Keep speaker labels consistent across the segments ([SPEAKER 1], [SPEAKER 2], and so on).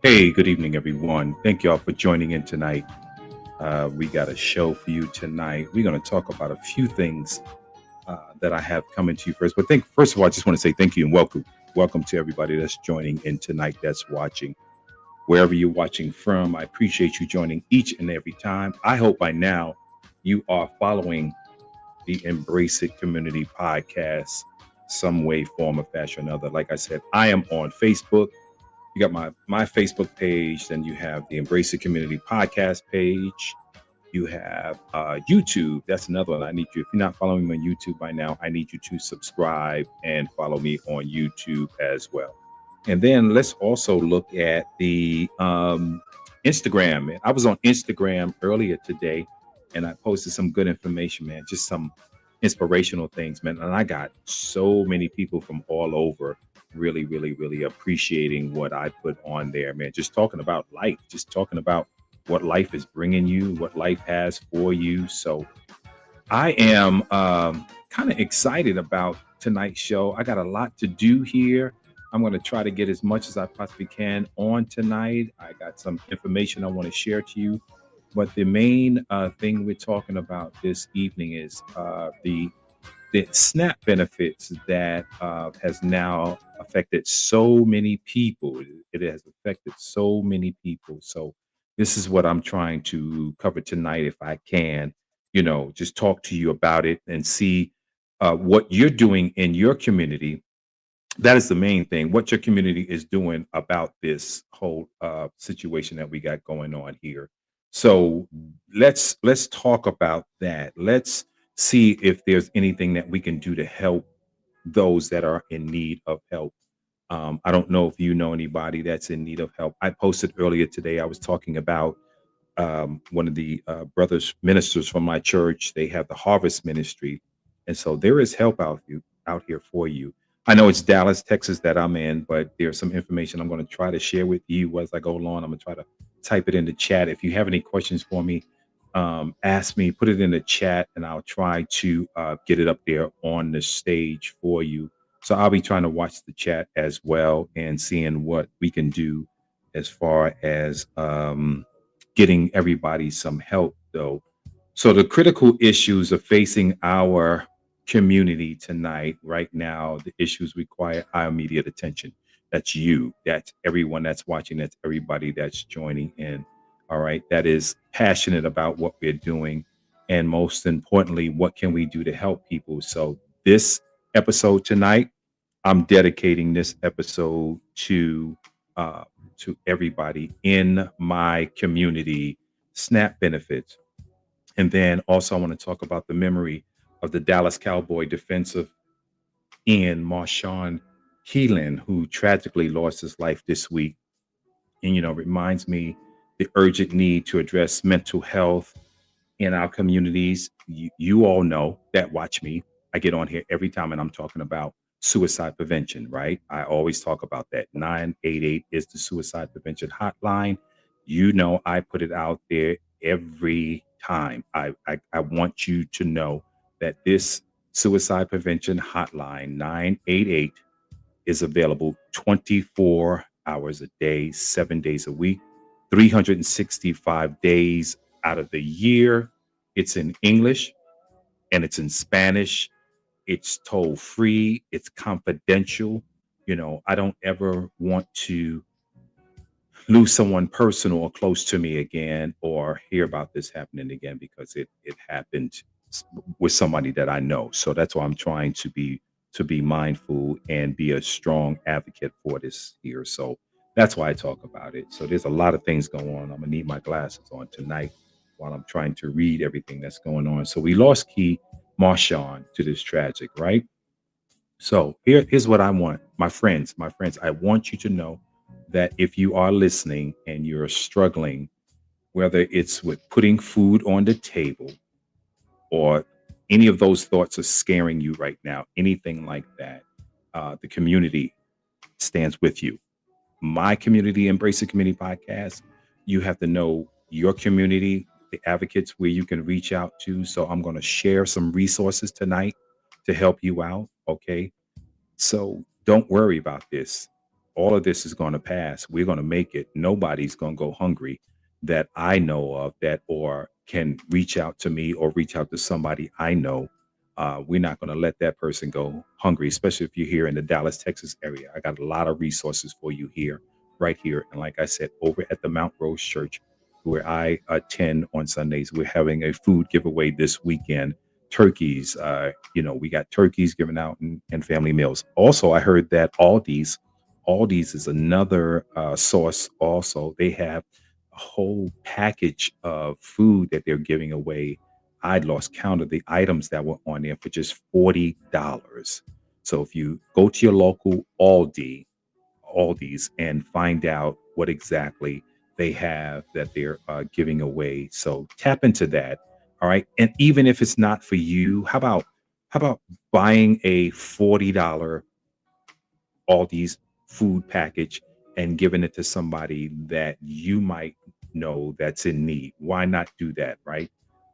[SPEAKER 1] Hey, good evening, everyone. Thank y'all for joining in tonight. We got a show for you tonight. We're going to talk about a few things that I have coming to you first. But first of all, I just want to say thank you and welcome. Welcome to everybody that's joining in tonight, that's watching. Wherever you're watching from, I appreciate you joining each and every time. I hope by now you are following the Embrace It Community podcast, some way, form, or fashion or another. Like I said, I am on Facebook. You got my Facebook page, then you have the Embrace the Community podcast page. You have YouTube. That's another one. I need you. If you're not following me on YouTube by now, I need you to subscribe and follow me on YouTube as well. And then let's also look at the Instagram. I was on Instagram earlier today, and I posted some good information, man. Just some inspirational things, man. And I got so many people from all over really, really, really appreciating what I put on there, man. Just talking about life, just talking about what life is bringing you, what life has for you. So I am kind of excited about tonight's show. I got a lot to do here. I'm going to try to get as much as I possibly can on tonight. I got some information I want to share to you. But the main thing we're talking about this evening is the SNAP benefits that has now affected so many people. It has affected so many people. So this is what I'm trying to cover tonight, if I can. Just talk to you about it and see what you're doing in your community. That is the main thing. What your community is doing about this whole situation that we got going on here. So let's talk about that. Let's see if there's anything that we can do to help those that are in need of help. I don't know if you know anybody that's in need of help. I posted earlier today. I was talking about one of the brothers ministers from my church. They have the Harvest Ministry, and so there is help out here for you. I know it's Dallas, Texas that I'm in, but there's some information I'm going to try to share with you as I go along. I'm going to try to type it in the chat. If you have any questions for me, ask me, put it in the chat, and I'll try to get it up there on the stage for you. So I'll be trying to watch the chat as well and seeing what we can do as far as getting everybody some help, though. So the critical issues are facing our community tonight, right now, the issues require our immediate attention. That's you. That's everyone that's watching. That's everybody that's joining in. All right. That is passionate about what we're doing. And most importantly, what can we do to help people? So this episode tonight, I'm dedicating this episode uh, to everybody in my community, SNAP benefits. And then also, I want to talk about the memory of the Dallas Cowboy defensive end, Marshawn Keelan, who tragically lost his life this week. And, reminds me the urgent need to address mental health in our communities. You all know that watch me. I get on here every time and I'm talking about suicide prevention, right? I always talk about that. 988 is the suicide prevention hotline. I put it out there every time. I want you to know that this suicide prevention hotline, 988, is available 24 hours a day, 7 days a week, 365 days out of the year. It's in English and it's in Spanish. It's toll free, it's confidential. I don't ever want to lose someone personal or close to me again or hear about this happening again because it happened with somebody that I know. So that's why I'm trying to be mindful and be a strong advocate for this here. So that's why I talk about it. So there's a lot of things going on. I'm gonna need my glasses on tonight while I'm trying to read everything that's going on. So we lost Key Marshawn to this tragic, right? So here's what I want, my friends. I want you to know that if you are listening and you're struggling, whether it's with putting food on the table or any of those thoughts are scaring you right now, anything like that, the community stands with you. My community, Embrace the Community podcast, you have to know your community, the advocates where you can reach out to. So I'm going to share some resources tonight to help you out. Okay. So don't worry about this. all of this is going to pass. We're going to make it. Nobody's going to go hungry that I know of, that or can reach out to me or reach out to somebody I know. We're not going to let that person go hungry, especially if you're here in the Dallas, Texas area. I got a lot of resources for you here, right here. And like I said, over at the Mount Rose Church, where I attend on Sundays, we're having a food giveaway this weekend. Turkeys, we got turkeys given out and family meals. Also, I heard that Aldi's is another source. Also, they have a whole package of food that they're giving away. I lost count of the items that were on there for just $40. So if you go to your local Aldi's and find out what exactly they have that they're giving away. So tap into that. All right. And even if it's not for you, how about buying a $40 Aldi's food package and giving it to somebody that you might know that's in need? Why not do that, right?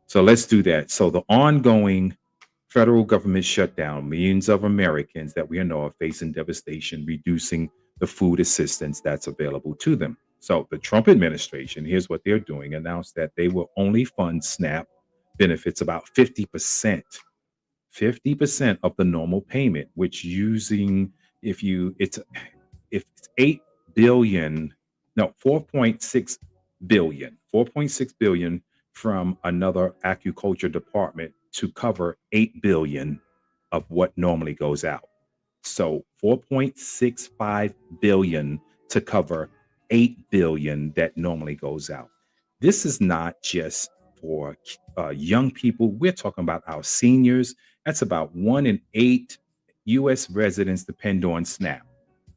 [SPEAKER 1] So let's do that. So the ongoing federal government shutdown, millions of Americans that we know are facing devastation, reducing the food assistance that's available to them. So the Trump administration, here's what they're doing, announced that they will only fund SNAP benefits about 50% of the normal payment, which using if you it's 8 billion, no, 4.6 billion from another agriculture department to cover 8 billion of what normally goes out. So 4.65 billion to cover 8 billion that normally goes out. This is not just for young people. We're talking about our seniors. That's about 1 in 8 U.S. residents depend on SNAP.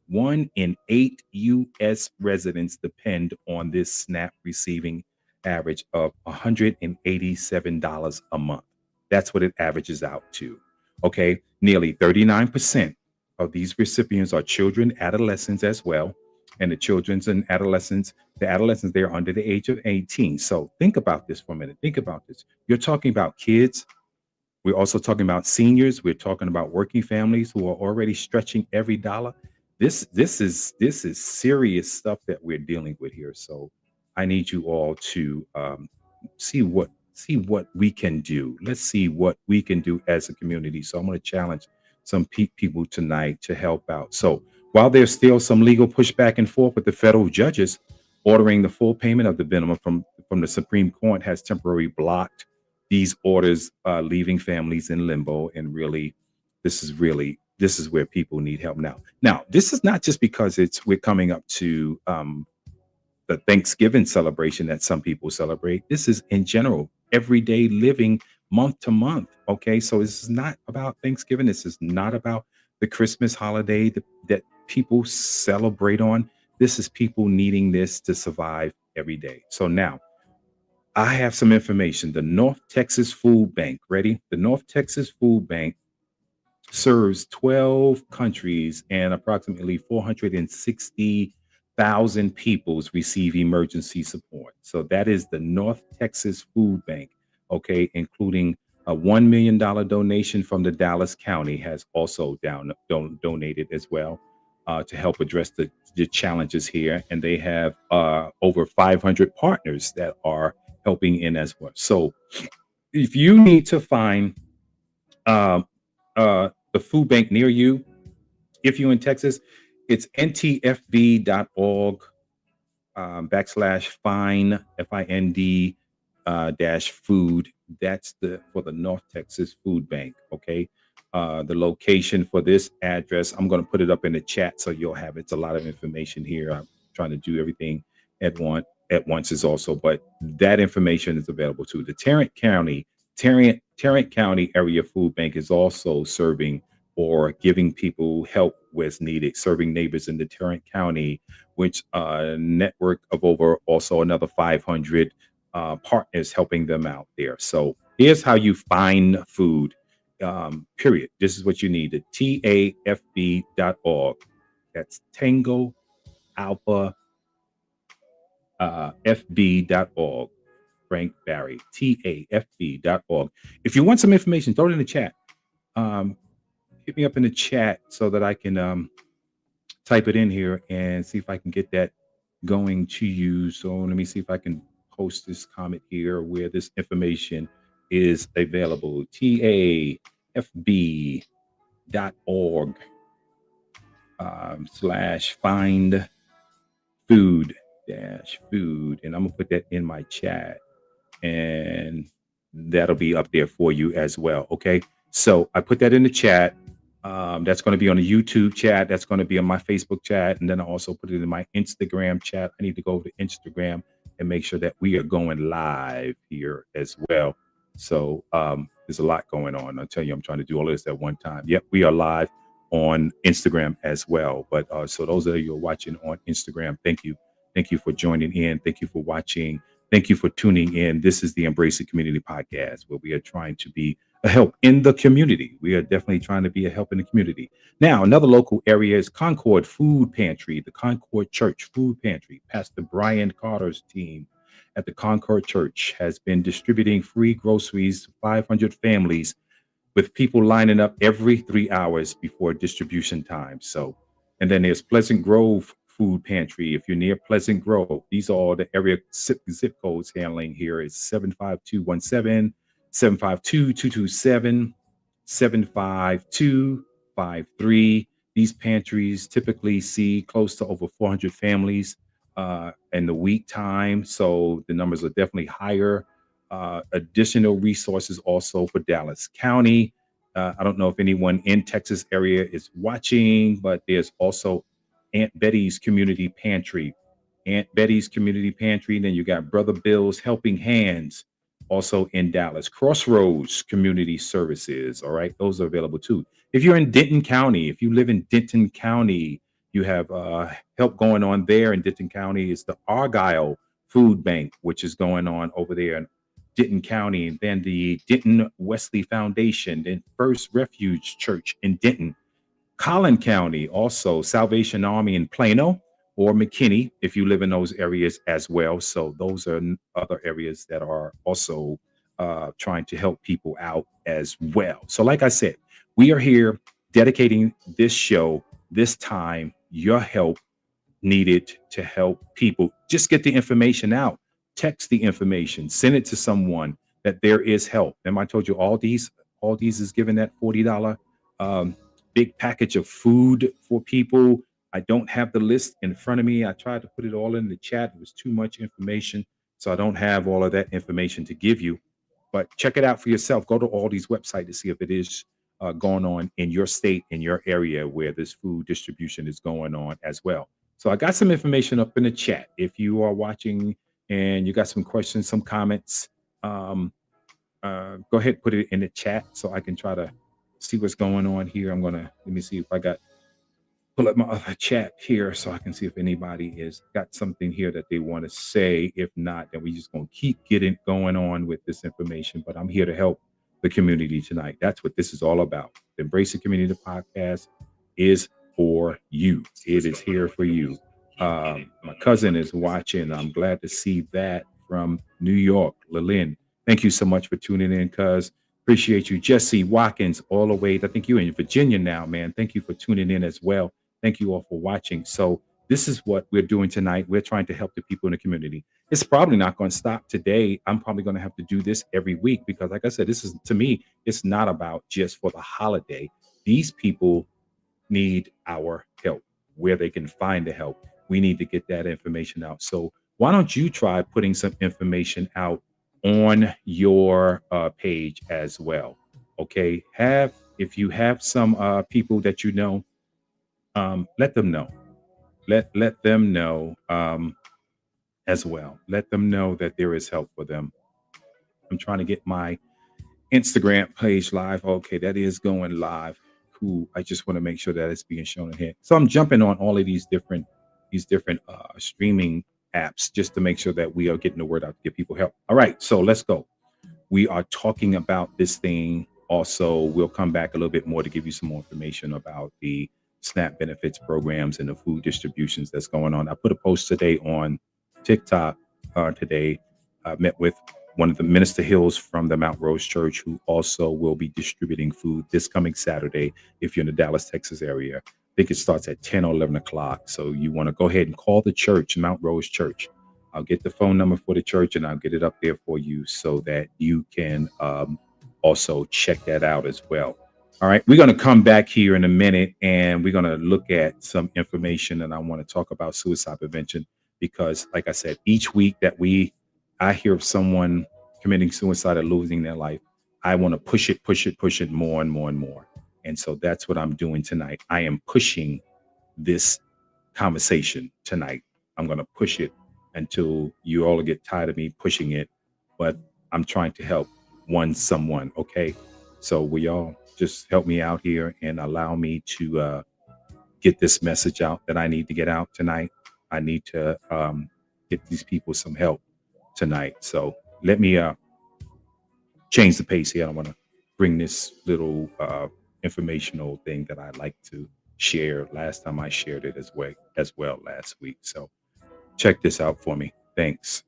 [SPEAKER 1] 1 in 8 U.S. residents depend on this SNAP receiving average of $187 a month. That's what it averages out to. Okay. Nearly 39% of these recipients are children, adolescents as well. And the adolescents, they're under the age of 18. So think about this for a minute. Think about this. You're talking about kids. We're also talking about seniors. We're talking about working families who are already stretching every dollar. This is serious stuff that we're dealing with here. So I need you all to see what we can do. Let's see what we can do as a community. So I'm going to challenge some people tonight to help out. So while there's still some legal push back and forth with the federal judges ordering the full payment of the minimum from the Supreme Court has temporarily blocked these orders, leaving families in limbo. And this is where people need help now. Now, this is not just because we're coming up to the Thanksgiving celebration that some people celebrate. This is in general, everyday living, month to month. Okay. So this is not about Thanksgiving. This is not about the Christmas holiday that people celebrate on. This is people needing this to survive every day. So now I have some information. The North Texas Food Bank, ready? The North Texas Food Bank serves 12 countries, and approximately 460,000 peoples receive emergency support. So that is the North Texas Food Bank, okay, including a $1 million donation from the Dallas County has also donated as well, to help address the challenges here. And they have over 500 partners that are helping in as well. So if you need to find the food bank near you, if you're in Texas, it's ntfb.org /find FIND dash food. That's for the North Texas Food Bank. Okay. The location for this address, I'm going to put it up in the chat so you'll have it. It's a lot of information here. I'm trying to do everything at once is also, but that information is available too. The Tarrant County Area Food Bank is also serving or giving people help where's needed, serving neighbors in the Tarrant County, which network of over also another 500 partners helping them out there. So here's how you find food. Period. This is what you need. The TAFB.org. That's Tango Alpha FB.org. Frank Barry, TAFB.org. If you want some information, throw it in the chat. Hit me up in the chat so that I can type it in here and see if I can get that going to you. So let me see if I can post this comment here where this information is available. TAFB.org slash find food dash food. And I'm gonna put that in my chat and that'll be up there for you as well. Okay. So I put that in the chat. That's going to be on the YouTube chat. That's going to be on my Facebook chat. And then I also put it in my Instagram chat. I need to go over to Instagram and make sure that we are going live here as well. So there's a lot going on. I'll tell you, I'm trying to do all this at one time. Yep, we are live on Instagram as well. But so those of you who are watching on Instagram, thank you. Thank you for joining in. Thank you for watching. Thank you for tuning in. This is the Embrace It Community Podcast, where we are trying to be a help in the community. We are definitely trying to be a help in the community. Now, another local area is Concord Food Pantry, the Concord Church Food Pantry. Pastor Brian Carter's team at the Concord Church has been distributing free groceries to 500 families with people lining up every 3 hours before distribution time. So, and then there's Pleasant Grove Food Pantry. If you're near Pleasant Grove, these are all the area zip codes handling here is 75217, 752-227, 75253. These pantries typically see close to over 400 families in the week time. So the numbers are definitely higher. Additional resources also for Dallas County. I don't know if anyone in Texas area is watching, but there's also Aunt Betty's Community Pantry. Aunt Betty's Community Pantry. Then you got Brother Bill's Helping Hands, also in Dallas. Crossroads Community Services. All right, those are available too. If you're in Denton County, if you live in Denton County, you have help going on there in Denton County. It's the Argyle Food Bank, which is going on over there in Denton County, and then the Denton Wesley Foundation, then First Refuge Church in Denton. Collin County, also Salvation Army in Plano or McKinney, if you live in those areas as well. So those are other areas that are also trying to help people out as well. So like I said, we are here dedicating this show, this time, your help needed to help people. Just get the information out. Text the information, send it to someone that there is help. And I told you all these is given that $40 big package of food for people. I don't have the list in front of me. I tried to put it all in the chat. It was too much information. So I don't have all of that information to give you. But check it out for yourself. Go to Aldi's website to see if it is going on in your state, in your area where this food distribution is going on as well. So I got some information up in the chat. If you are watching and you got some questions, some comments, go ahead and put it in the chat so I can try to see what's going on here. Let me see if I pull up my other chat here so I can see if anybody has got something here that they want to say. If not, then we just going to keep getting going on with this information. But I'm here to help the community tonight. That's what this is all about. The Embrace the Community Podcast is for you. It is here for you. My cousin is watching. I'm glad to see that from New York. Lalynn, thank you so much for tuning in, cuz. Appreciate you. Jesse Watkins, all the way. I think you're in Virginia now, man. Thank you for tuning in as well. Thank you all for watching. So this is what we're doing tonight. We're trying to help the people in the community. It's probably not going to stop today. I'm probably going to have to do this every week because, like I said, this is, to me, it's not about just for the holiday. These people need our help, where they can find the help. We need to get that information out. So why don't you try putting some information out on your page as well? Okay. If you have some people that you know, let them know. Let them know as well. Let them know that there is help for them. I'm trying to get my Instagram page live. Okay, that is going live. Cool. I just want to make sure that it's being shown in here. So I'm jumping on all of these different streaming apps just to make sure that we are getting the word out to give people help. All right, so let's go. We are talking about this thing. Also, we'll come back a little bit more to give you some more information about the SNAP benefits programs and the food distributions that's going on. I put a post today on TikTok today. I met with one of the Minister Hills from the Mount Rose Church, who also will be distributing food this coming Saturday if you're in the Dallas, Texas area. think it starts at 10 or 11 o'clock. So you want to go ahead and call the church, Mount Rose Church. I'll get the phone number for the church and I'll get it up there for you so that you can also check that out as well. All right, we're going to come back here in a minute and we're going to look at some information and I want to talk about suicide prevention because like I said, each week that I hear of someone committing suicide or losing their life, I want to push it more and more and more. And so that's what I'm doing tonight. I am pushing this conversation tonight. I'm going to push it until you all get tired of me pushing it, but I'm trying to help someone, okay? So will y'all just help me out here and allow me to get this message out that I need to get out tonight? I need to get these people some help tonight. So let me change the pace here. I want to bring this little informational thing that I like to share. Last time I shared it as well last week. So check this out for me. Thanks.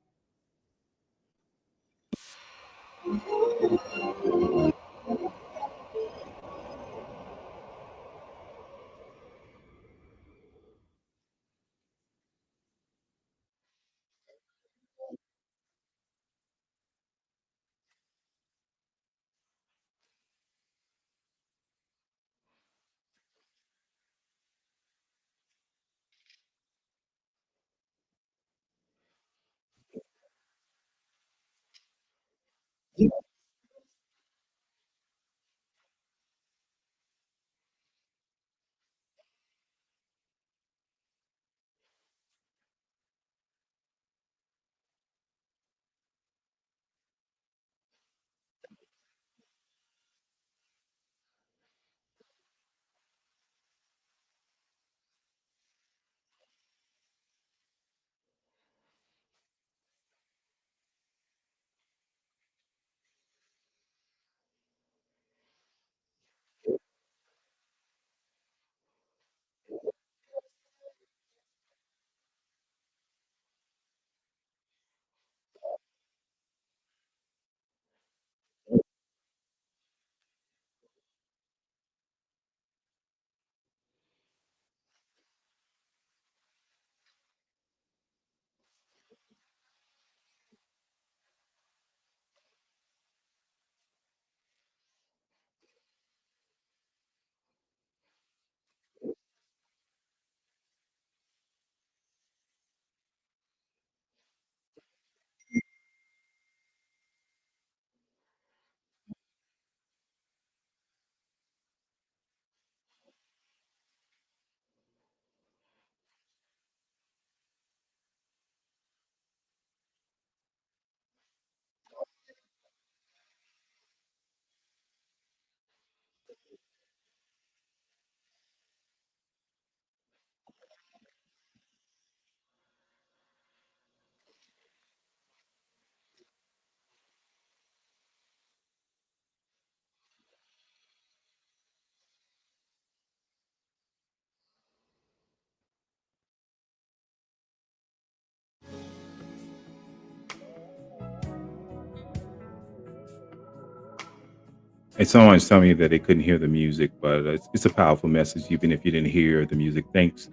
[SPEAKER 1] And someone's telling me that they couldn't hear the music, but it's a powerful message, even if you didn't hear the music. Thanks,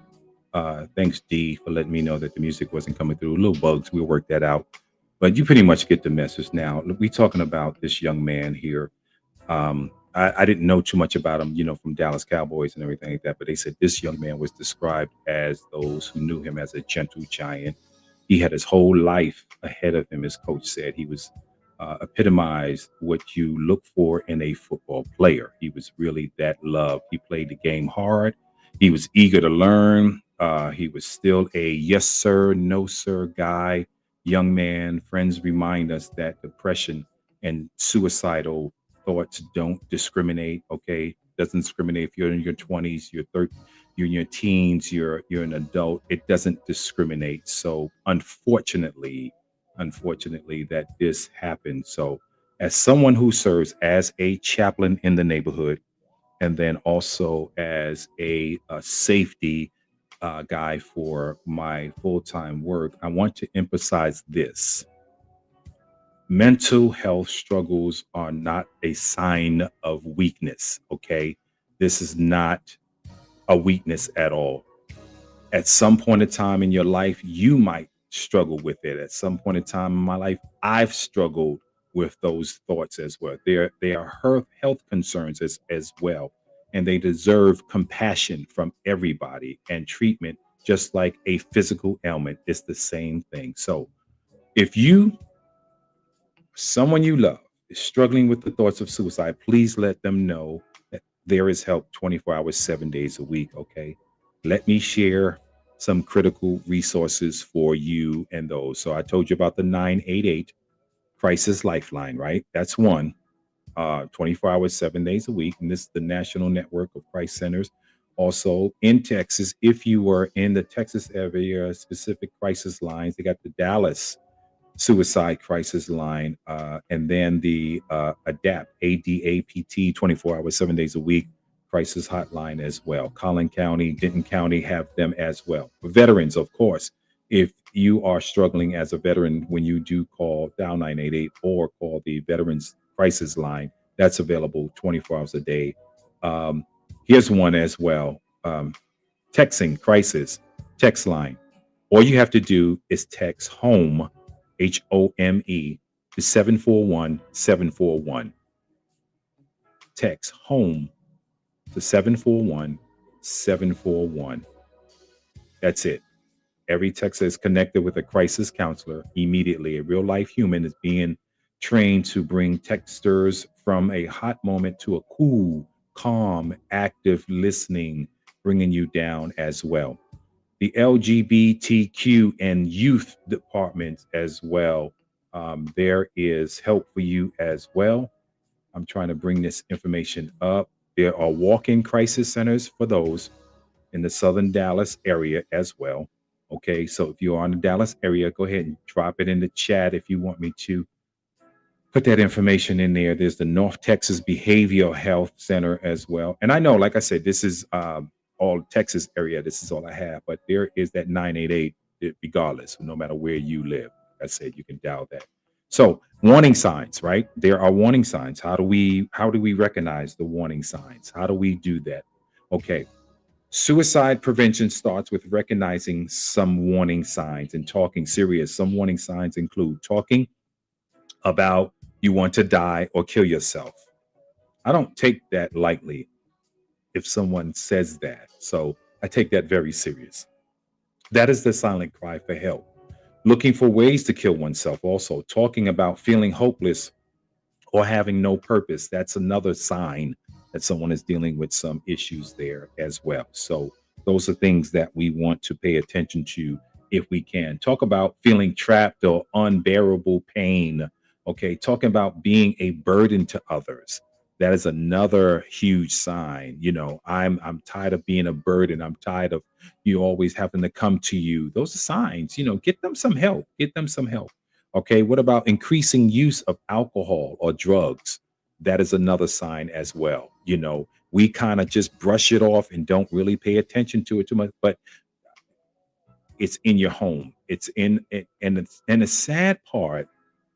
[SPEAKER 1] D, for letting me know that the music wasn't coming through. Little bugs, we'll work that out. But you pretty much get the message now. Look, we talking about this young man here. I didn't know too much about him, from Dallas Cowboys and everything like that. But they said this young man was described as those who knew him as a gentle giant. He had his whole life ahead of him. His coach said he was epitomized what you look for in a football player. He was really that love. He played the game hard. He was eager to learn. He was still a yes sir, no sir guy, young man. Friends remind us that depression and suicidal thoughts don't discriminate. Okay, doesn't discriminate if you're in your 20s, you're in your teens, you're an adult. It doesn't discriminate. So unfortunately, that this happened. So as someone who serves as a chaplain in the neighborhood and then also as a safety guy for my full-time work, I want to emphasize this: mental health struggles are not a sign of weakness. Okay, this is not a weakness at all. At some point in time in your life, you might struggle with it. At some point in time in my life, I've struggled with those thoughts as well. They are health concerns as well, and they deserve compassion from everybody and treatment, just like a physical ailment. It's the same thing. So, if you someone you love is struggling with the thoughts of suicide, please let them know that there is help 24 hours, 7 days a week. Okay. Let me share some critical resources for you and those. So I told you about the 988 Crisis Lifeline, right? That's one. 24 hours, 7 days a week. And this is the national network of crisis centers. Also in Texas, if you were in the Texas area, specific crisis lines, they got the Dallas suicide crisis line, and then the ADAPT, ADAPT, 24 hours, 7 days a week crisis hotline as well. Collin County, Denton County have them as well. For veterans, of course, if you are struggling as a veteran, when you do call down 988 or call the Veterans Crisis Line, that's available 24 hours a day. Um, Here's one as well. Texting crisis text line. All you have to do is text home, HOME, to 741-741. Text home to 741-741. That's it. Every text is connected with a crisis counselor immediately. A real life human is being trained to bring texters from a hot moment to a cool, calm, active listening, bringing you down as well. The LGBTQ and youth departments as well. There is help for you as well. I'm trying to bring this information up. There are walk-in crisis centers for those in the southern Dallas area as well. Okay, so if you are in the Dallas area, go ahead and drop it in the chat if you want me to put that information in there. There's the North Texas Behavioral Health Center as well. And I know, like I said, this is all Texas area. This is all I have, but there is that 988 regardless, no matter where you live. Like I said, you can dial that. So warning signs, right? There are warning signs. How do we recognize the warning signs? How do we do that? Okay. Suicide prevention starts with recognizing some warning signs and talking serious. Some warning signs include talking about you want to die or kill yourself. I don't take that lightly if someone says that. So I take that very serious. That is the silent cry for help. Looking for ways to kill oneself, also talking about feeling hopeless or having no purpose. That's another sign that someone is dealing with some issues there as well. So those are things that we want to pay attention to if we can. Talk about feeling trapped or unbearable pain. Okay, talking about being a burden to others. That is another huge sign. I'm tired of being a burden. I'm tired of you always having to come to you. Those are signs. Get them some help. Get them some help. Okay, what about increasing use of alcohol or drugs? That is another sign as well. We kind of just brush it off and don't really pay attention to it too much, but it's in your home. It's in it, and the sad part,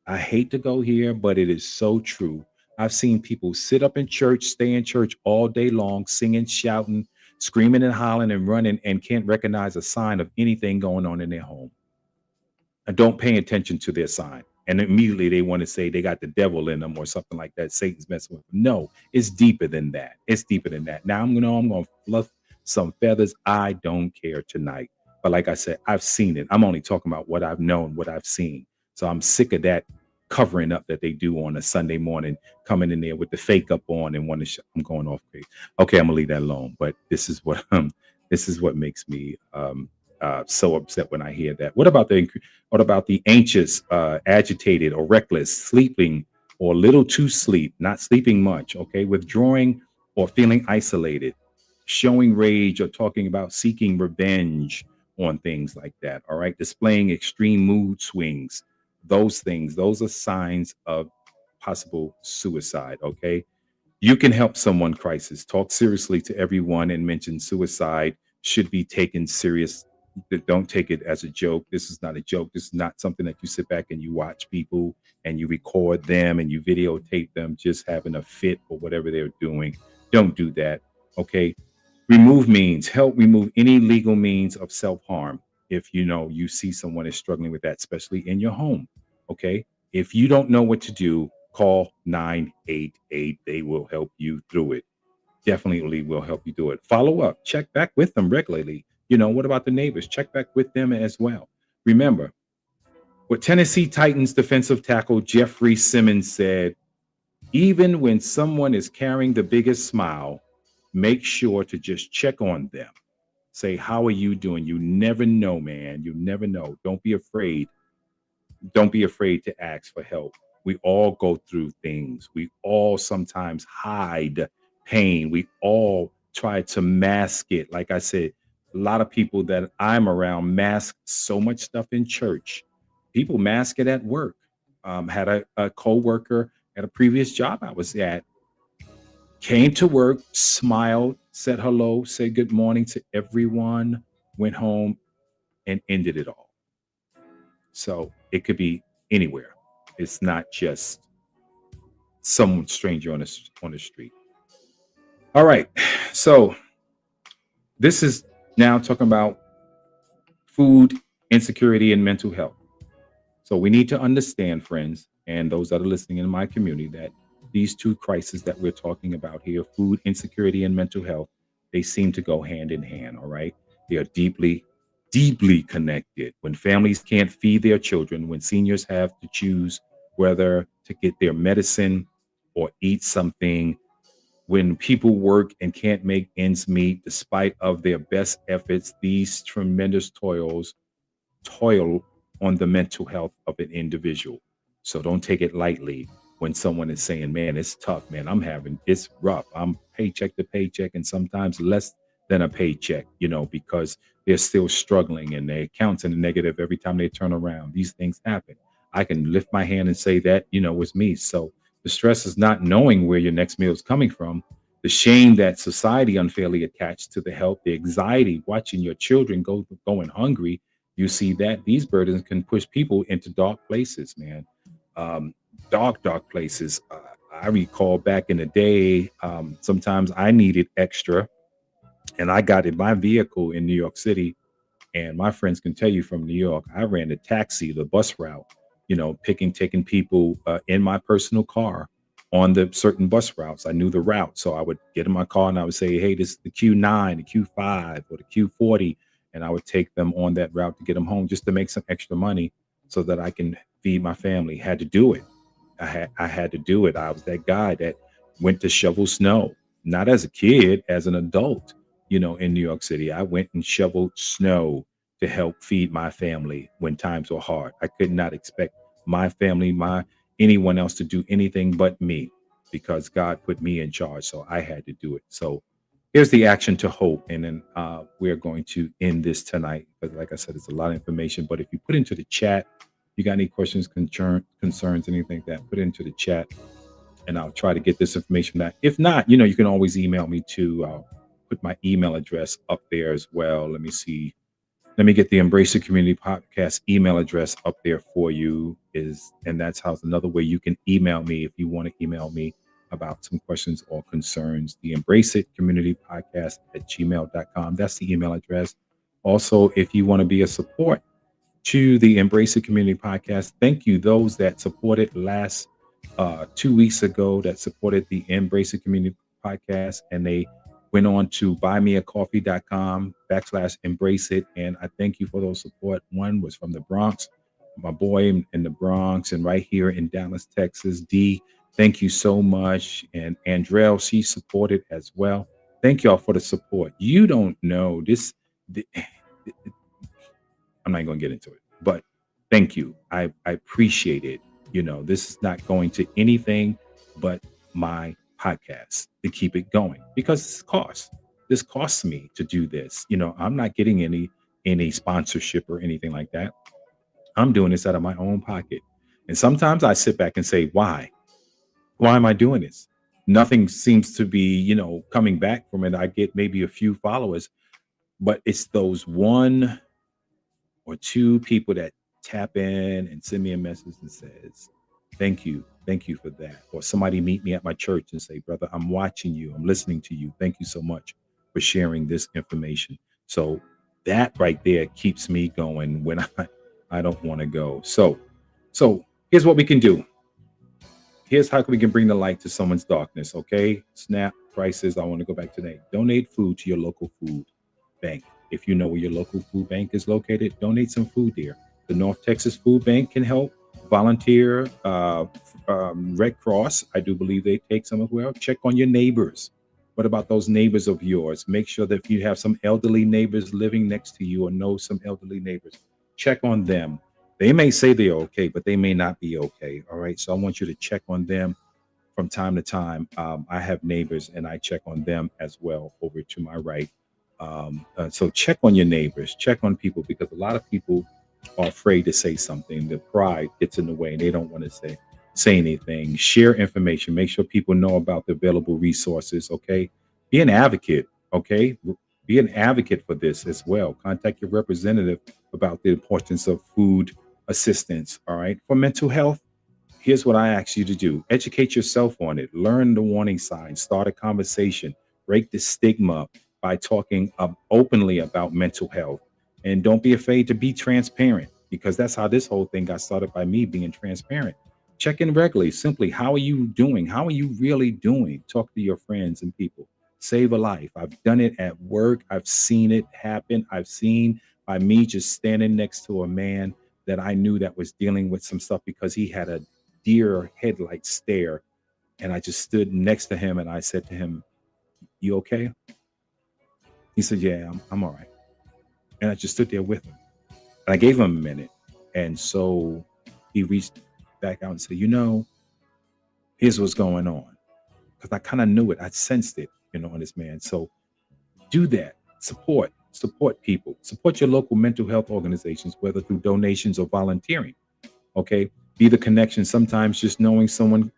[SPEAKER 1] I hate to go here, but it is so true. I've seen people sit up in church, stay in church all day long, singing, shouting, screaming and hollering and running, and can't recognize a sign of anything going on in their home and don't pay attention to their sign. And immediately they want to say they got the devil in them or something like that. Satan's messing with them. No, it's deeper than that. It's deeper than that. Now I'm gonna fluff some feathers. I don't care tonight. But like I said, I've seen it. I'm only talking about what I've known, what I've seen. So I'm sick of that covering up that they do on a Sunday morning, coming in there with the fake up on and want to. I'm going off crazy. Okay, I'm gonna leave that alone. But this is what makes me so upset when I hear that. What about the anxious, agitated, or reckless, sleeping or little to sleep, not sleeping much? Okay, withdrawing or feeling isolated, showing rage or talking about seeking revenge on things like that. All right, displaying extreme mood swings. Those are signs of possible suicide. Okay, you can help someone crisis. Talk seriously to everyone and mention suicide should be taken serious. Don't take it as a joke. This is not a joke. This is not something that you sit back and you watch people and you record them and you videotape them just having a fit or whatever they're doing. Don't do that. Okay. Remove means help remove any legal means of self-harm. If you know you see someone is struggling with that, especially in your home. Okay. If you don't know what to do, call 988. They will help you through it. Definitely will help you do it. Follow up, check back with them regularly. What about the neighbors? Check back with them as well. Remember, what Tennessee Titans defensive tackle Jeffrey Simmons said, even when someone is carrying the biggest smile, make sure to just check on them. Say, how are you doing? You never know, man. You never know. Don't be afraid. Don't be afraid to ask for help. We all go through things. We all sometimes hide pain. We all try to mask it. Like I said, a lot of people that I'm around mask so much stuff in church. People mask it at work. Had a co-worker at a previous job I was at, came to work, smiled, said hello, said good morning to everyone, went home and ended it all. So it could be anywhere. It's not just some stranger on the street. All right. So this is now talking about food insecurity and mental health. So we need to understand, friends, and those that are listening in my community, that these two crises that we're talking about here, food insecurity and mental health, they seem to go hand in hand. All right. They are deeply, deeply connected. When families can't feed their children, when seniors have to choose whether to get their medicine or eat something, when people work and can't make ends meet despite of their best efforts, these tremendous toil on the mental health of an individual. So don't take it lightly when someone is saying, man, it's tough, man. It's rough. I'm paycheck to paycheck and sometimes less than a paycheck, because they're still struggling and their accounts in the negative every time they turn around. These things happen. I can lift my hand and say that, was me. So the stress is not knowing where your next meal is coming from. The shame that society unfairly attached to the health, the anxiety watching your children going hungry, you see that these burdens can push people into dark places, man. Um, dark places. I recall back in the day, sometimes I needed extra, and I got in my vehicle in New York City. And my friends can tell you from New York, I ran the taxi, the bus route, taking people in my personal car on the certain bus routes. I knew the route. So I would get in my car and I would say, hey, this is the Q9, the Q5, or the Q40. And I would take them on that route to get them home just to make some extra money so that I can feed my family. Had to do it. I had to do it. I was that guy that went to shovel snow, not as a kid, as an adult, in New York City. I went and shoveled snow to help feed my family when times were hard. I could not expect my family, my anyone else to do anything but me because God put me in charge. So I had to do it. So here's the action to hope. And then we're going to end this tonight. But like I said, it's a lot of information. But if you put into the chat, you got any questions, concerns, anything like that, put it into the chat and I'll try to get this information out. If not, you can always email me too. I'll put my email address up there as well. Let me see. Let me get the Embrace the Community podcast email address up there for you. And that's how another way you can email me if you want to email me about some questions or concerns. The Embrace It Community Podcast at gmail.com. That's the email address. Also, if you want to be a support to the Embrace It Community Podcast, thank you those that supported last 2 weeks ago, that supported the Embrace It Community Podcast, and they went on to buymeacoffee.com/embrace it. And I thank you for those support. One was from the Bronx, my boy in the Bronx, and right here in Dallas, Texas. D, thank you so much. And Andrell, she supported as well. Thank y'all for the support. You don't know this. I'm not going to get into it, but thank you. I appreciate it. This is not going to anything but my podcast to keep it going because this costs me to do this. I'm not getting any sponsorship or anything like that. I'm doing this out of my own pocket. And sometimes I sit back and say, why am I doing this? Nothing seems to be, coming back from it. I get maybe a few followers, but it's those one or two people that tap in and send me a message and says, thank you for that. Or somebody meet me at my church and say, brother, I'm watching you, I'm listening to you, thank you so much for sharing this information. So that right there keeps me going when I don't want to go. So here's what we can do. Here's how we can bring the light to someone's darkness. Okay, SNAP prices. I want to go back to that. Donate food to your local food bank. If you know where your local food bank is located, donate some food there. The North Texas Food Bank can help. Volunteer, Red Cross, I do believe they take some as well. Check on your neighbors. What about those neighbors of yours? Make sure that if you have some elderly neighbors living next to you or know some elderly neighbors, check on them. They may say they're okay, but they may not be okay. All right. So I want you to check on them from time to time. I have neighbors and I check on them as well over to my right. So check on your neighbors, check on people because a lot of people are afraid to say something. The pride gets in the way and they don't want to say anything. Share information. Make sure people know about the available resources. Okay. Be an advocate. Okay. Be an advocate for this as well. Contact your representative about the importance of food assistance. All right. For mental health, here's what I ask you to do: educate yourself on it, learn the warning signs, start a conversation, break the stigma by talking openly about mental health. And don't be afraid to be transparent because that's how this whole thing got started by me being transparent. Check in regularly. Simply, how are you doing? How are you really doing? Talk to your friends and people. Save a life. I've done it at work. I've seen it happen. I've seen by me just standing next to a man that I knew that was dealing with some stuff because he had a deer headlight stare. And I just stood next to him and I said to him, "You okay?" He said, "Yeah, I'm all right." And I just stood there with him. And I gave him a minute. And so he reached back out and said, here's what's going on. Because I kind of knew it. I sensed it, in this man. So do that. Support people. Support your local mental health organizations, whether through donations or volunteering. Okay. Be the connection. Sometimes just knowing someone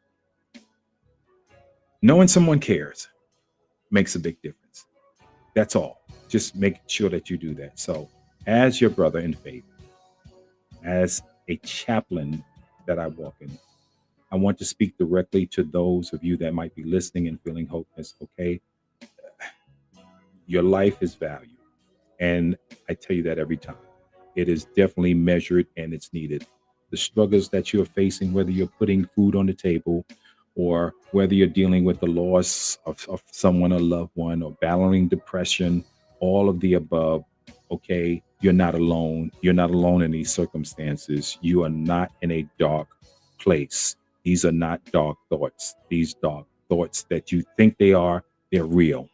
[SPEAKER 1] cares makes a big difference. That's all. Just make sure that you do that. So, as your brother in faith, as a chaplain that I walk in, I want to speak directly to those of you that might be listening and feeling hopeless. Okay. Your life is valued. And I tell you that every time. It is definitely measured and it's needed. The struggles that you're facing, whether you're putting food on the table or whether you're dealing with the loss of someone, a loved one, or battling depression, all of the above, okay, you're not alone. You're not alone in these circumstances. You are not in a dark place. These are not dark thoughts. These dark thoughts that you think they are, they're real.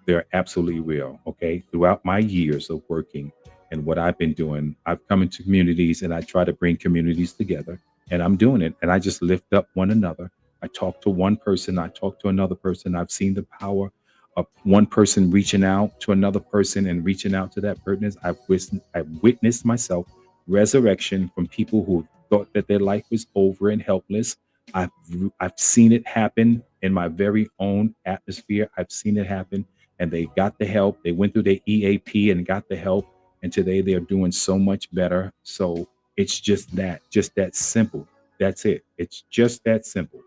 [SPEAKER 1] They're absolutely real. Okay. Throughout my years of working and what I've been doing, I've come into communities and I try to bring communities together and I'm doing it. And I just lift up one another. I talk to one person, I talk to another person. I've seen the power of one person reaching out to another person and reaching out to that person. I've witnessed myself resurrection from people who thought that their life was over and helpless. I've I've seen it happen in my very own atmosphere. I've seen it happen and they got the help. They went through their EAP and got the help. And today they're doing so much better. So it's just that simple. That's it. It's just that simple.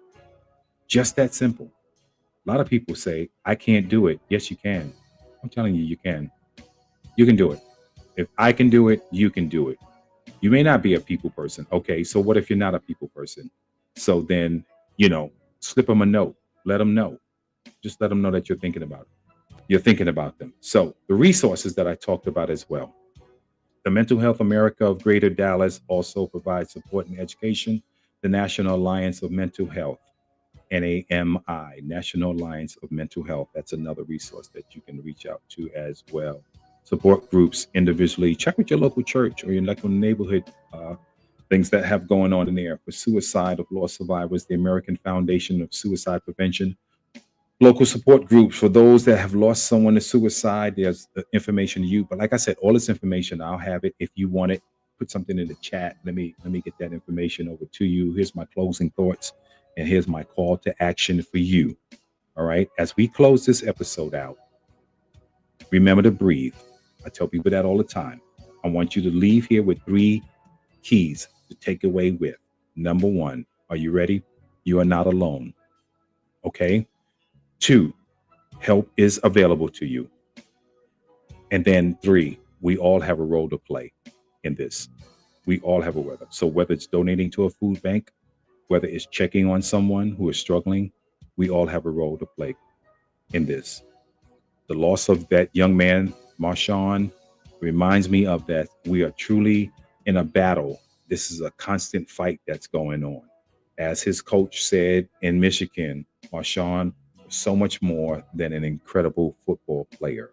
[SPEAKER 1] Just that simple. A lot of people say, I can't do it. Yes, you can. I'm telling you, you can. You can do it. If I can do it, you can do it. You may not be a people person. Okay, so what if you're not a people person? So then, slip them a note. Let them know. Just let them know that you're thinking about it. You're thinking about them. So the resources that I talked about as well. The Mental Health America of Greater Dallas also provides support and education. The National Alliance of Mental Health, NAMI, National Alliance of Mental Health. That's another resource that you can reach out to as well. Support groups individually. Check with your local church or your local neighborhood, things that have going on in there. For suicide of lost survivors, the American Foundation of Suicide Prevention. Local support groups for those that have lost someone to suicide. There's the information to you. But like I said, all this information, I'll have it if you want it. Put something in the chat. Let me get that information over to you. Here's my closing thoughts. And here's my call to action for you. All right. As we close this episode out, remember to breathe. I tell people that all the time. I want you to leave here with 3 keys to take away with. Number 1, are you ready? You are not alone. Okay. 2, help is available to you. And then three, we all have a role to play in this. We all have a weather. So whether it's donating to a food bank, whether it's checking on someone who is struggling, we all have a role to play in this. The loss of that young man, Marshawn, reminds me of that. We are truly in a battle. This is a constant fight that's going on. As his coach said in Michigan, Marshawn was so much more than an incredible football player.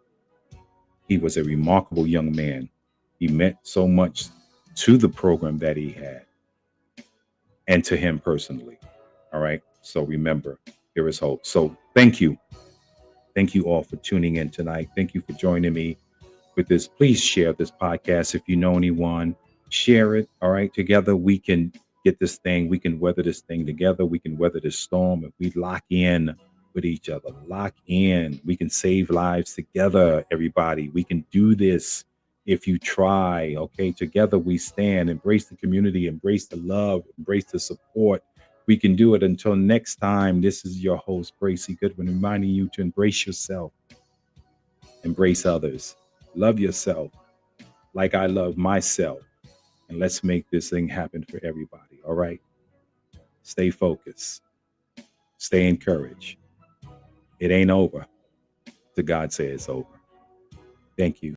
[SPEAKER 1] He was a remarkable young man. He meant so much to the program that he had and to him personally. All right. So remember, there is hope. So thank you. Thank you all for tuning in tonight. Thank you for joining me with this. Please share this podcast if you know anyone. Share it. All right. Together we can get this thing. We can weather this thing together. We can weather this storm if we lock in with each other. Lock in. We can save lives together, everybody. We can do this if you try. Okay. Together we stand. Embrace the community, embrace the love, embrace the support. We can do it. Until next time, this is your host, Bracy Goodwin, reminding you to embrace yourself, embrace others, love yourself like I love myself. And let's make this thing happen for everybody. All right. Stay focused, stay encouraged. It ain't over till God says it's over. Thank you.